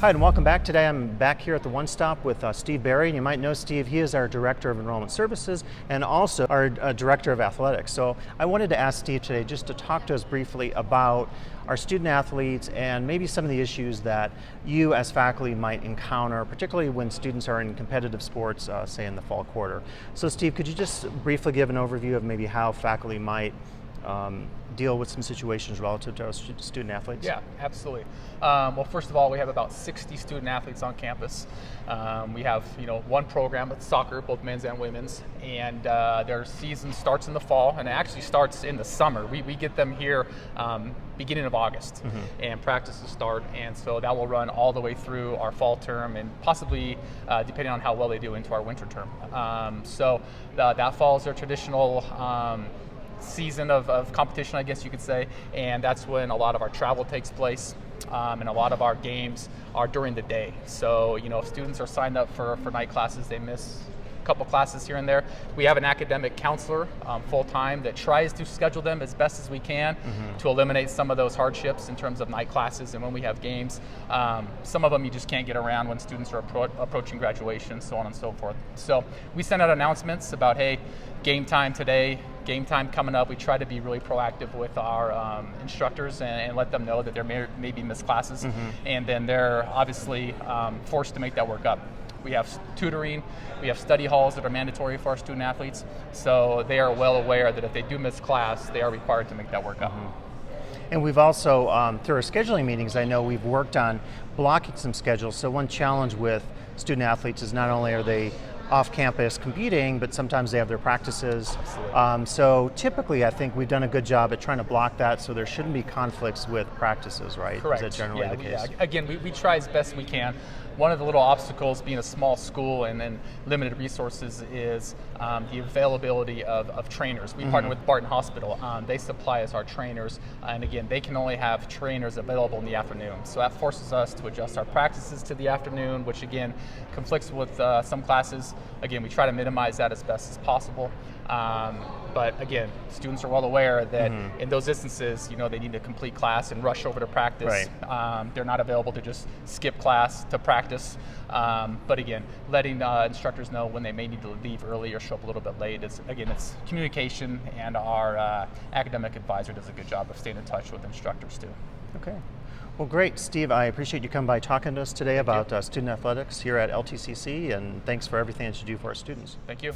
Hi, and welcome back. Today I'm back here at the One Stop with Steve Barry. And you might know Steve, he is our Director of Enrollment Services and also our Director of Athletics. So I wanted to ask Steve today just to talk to us briefly about our student athletes and maybe some of the issues that you as faculty might encounter, particularly when students are in competitive sports, say in the fall quarter. So Steve, could you just briefly give an overview of maybe how faculty might deal with some situations relative to our student athletes? Yeah, absolutely. Well, first of all, we have about 60 student athletes on campus. We have, one program with soccer, both men's and women's, and their season starts in the fall, and it actually starts in the summer. We get them here beginning of August, and practices start, and so that will run all the way through our fall term, and possibly, depending on how well they do, into our winter term. So that follows their traditional season of competition, I guess you could say, and that's when a lot of our travel takes place, and a lot of our games are during the day. So, if students are signed up for night classes, they miss a couple classes here and there. We have an academic counselor full-time that tries to schedule them as best as we can to eliminate some of those hardships in terms of night classes and when we have games. Some of them you just can't get around when students are approaching graduation, so on and so forth. So we send out announcements about, hey, game time today, game time coming up. We try to be really proactive with our instructors and let them know that there may be missed classes, and then they're obviously forced to make that work up. We have tutoring, we have study halls that are mandatory for our student athletes, so they are well aware that if they do miss class, they are required to make that work up. And we've also, through our scheduling meetings, I know we've worked on blocking some schedules. So one challenge with student athletes is not only are they off campus competing, but sometimes they have their practices. So typically I think we've done a good job at trying to block that so there shouldn't be conflicts with practices, right? Correct. Is that generally the case? Yeah. Again, we try as best we can. One of the little obstacles being a small school and limited resources is the availability of trainers. We partner with Barton Hospital. They supply us our trainers, and again, they can only have trainers available in the afternoon. So that forces us to adjust our practices to the afternoon, which again conflicts with some classes. Again, we try to minimize that as best as possible. But again, students are well aware that in those instances, they need to complete class and rush over to practice. Right. They're not available to just skip class to practice. But again, letting instructors know when they may need to leave early or show up a little bit late. It's communication, and our academic advisor does a good job of staying in touch with instructors too. Okay. Well, great, Steve. I appreciate you coming by talking to us today about student athletics here at LTCC, and thanks for everything that you do for our students. Thank you.